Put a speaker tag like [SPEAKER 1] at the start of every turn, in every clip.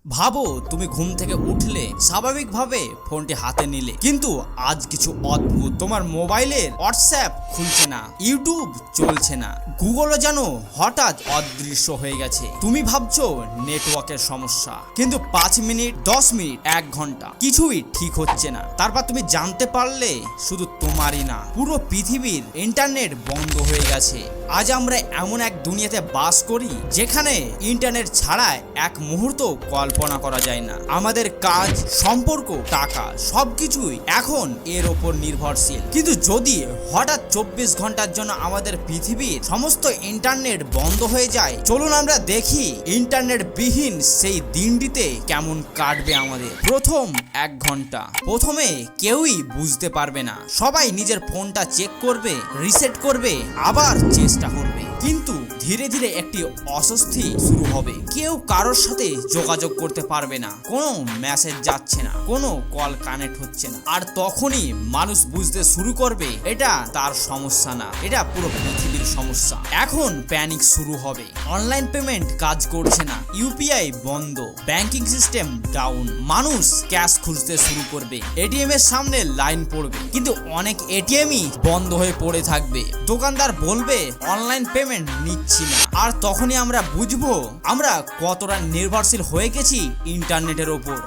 [SPEAKER 1] ভাবো তুমি ঘুম থেকে উঠলে স্বাভাবিকভাবে ফোনটি হাতে নিলে, কিন্তু আজ কিছু অদ্ভুত, তোমার মোবাইলের হোয়াটসঅ্যাপ খুলছে না, ইউটিউব চলছে না, গুগলও যেন হঠাৎ অদৃশ্য হয়ে গেছে। তুমি ভাবছো নেটওয়ার্কের সমস্যা, কিন্তু 5 মিনিট 10 মিনিট 1 ঘন্টা কিছুই ঠিক হচ্ছে না। তারপর তুমি জানতে পারলে শুধু তোমারই না, পুরো পৃথিবীর ইন্টারনেট বন্ধ হয়ে গেছে। আজ আমরা এমন এক দুনিয়াতে বাস করি যেখানে ইন্টারনেট ছাড়া এক মুহূর্ত কল্পনা করা যায় না। আমাদের কাজ, সম্পর্ক, টাকা সবকিছুই এখন এর ওপর নির্ভরশীল। কিন্তু যদি হঠাৎ 24 ঘন্টার জন্য আমাদের পৃথিবীর সমস্ত ইন্টারনেট বন্ধ হয়ে যায়, চলুন আমরা দেখি ইন্টারনেট বিহীন সেই দিনটিতে কেমন কাটবে আমাদের। প্রথম 1 ঘন্টা প্রথমে কেউই বুঝতে পারবে না, সবাই নিজের ফোনটা চেক করবে, রিসেট করবে, আবার চেষ্টা করবে। কিন্তু ধীরে ধীরে একটি অস্বস্তি শুরু হবে। কেউ কারোর সাথে যোগাযোগ করতে পারবে না, কোনো মেসেজ যাচ্ছে না, কোনো কল কানেক্ট হচ্ছে না। আর তখনই মানুষ বুঝতে শুরু করবে এটা তার সমস্যা না, এটা পুরো পৃথিবীর সমস্যা। এখন প্যানিক শুরু হবে। অনলাইন পেমেন্ট কাজ করছে না, ইউপিআই বন্ধ, ব্যাংকিং সিস্টেম ডাউন। মানুষ ক্যাশ খুঁজতে শুরু করবে, এটিএম এর সামনে লাইন পড়বে, কিন্তু অনেক এটিএমই বন্ধ হয়ে পড়ে থাকবে। দোকানদার বলবে অনলাইন পেমেন্ট নিচ্ছি না। আর তখনই আমরা বুঝবো আমরা কতটা নির্ভরশীল হয়ে গেছি ইন্টারনেটের ওপর।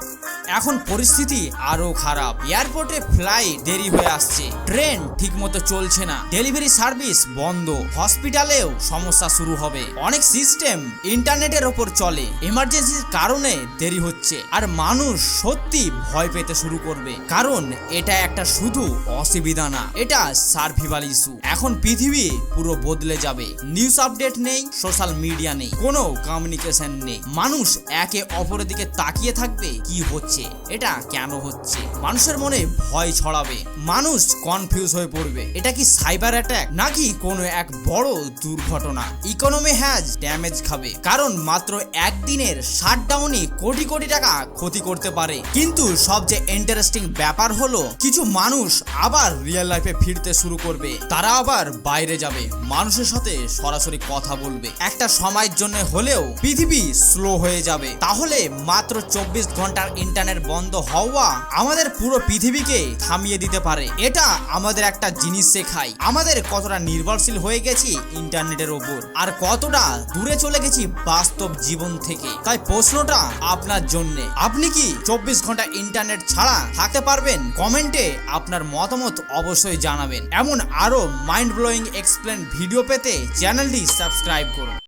[SPEAKER 1] এখন পরিস্থিতি আরো খারাপ। এয়ারপোর্টে ফ্লাইট দেরি হয়ে আসছে, ট্রেন ঠিকমতো চলছে না, ডেলিভারি সার্ভিস বন্ধ, হসপিটালেও সমস্যা শুরু হবে। অনেক সিস্টেম ইন্টারনেটের ওপর চলে, এমার্জেন্সির কারণে দেরি হচ্ছে। আর মানুষ সত্যি ভয় পেতে শুরু করবে, কারণ এটা একটা শুধু অসুবিধা না, এটা সার্ভাইভাল ইস্যু। এখন পৃথিবী পুরো বদলে যাবে। নিউজ আপডেট নেই, সোশ্যাল মিডিয়া নেই, কোনো কমিউনিকেশন নেই। মানুষ একে অপরের দিকে তাকিয়ে থাকবে, কি হচ্ছে, এটা কেন হচ্ছে। মানুষের মনে ভয় ছড়াবে, মানুষ কনফিউজ হয়ে পড়বে। এটা কি সাইবার অ্যাটাক নাকি কোনো এক বড় দুর্ঘটনা? ইকোনমি হ্যাজ ড্যামেজ খাবে, কারণ মাত্র একদিনের শাটডাউনই কোটি কোটি টাকা ক্ষতি করতে পারে। কিন্তু সবচেয়ে ইন্টারেস্টিং ব্যাপার হলো কিছু মানুষ আবার রিয়েল লাইফে ফিরতে শুরু করবে। তারা আবার বাইরে যাবে, মানুষের সাথে সরাসরি কথা বলবে। একটা সময়ের জন্য হলেও পৃথিবী স্লো হয়ে যাবে। তাহলে মাত্র 24 ঘন্টার ইন্টারনেট বন্ধ হওয়া আমাদের পুরো পৃথিবীকে থামিয়ে দিতে পারে। এটা আমাদের একটা জিনিস শেখায়, আমাদের কতটা নির্ভরশীল হয়ে গেছি ইন্টারনেটের ওপর, আর কতটা দূরে চলে গেছি বাস্তব জীবন থেকে। তাই প্রশ্নটা আপনার জন্য, আপনি কি 24 ঘন্টা ইন্টারনেট ছাড়া থাকতে পারবেন? কমেন্টে আপনার মতামত অবশ্যই জানাবেন। এমন আরো মাইন্ড ব্লোয়িং এক্সপ্লেন ভিডিও পেতে চ্যানেলটি সাবস্ক্রাইব করুন।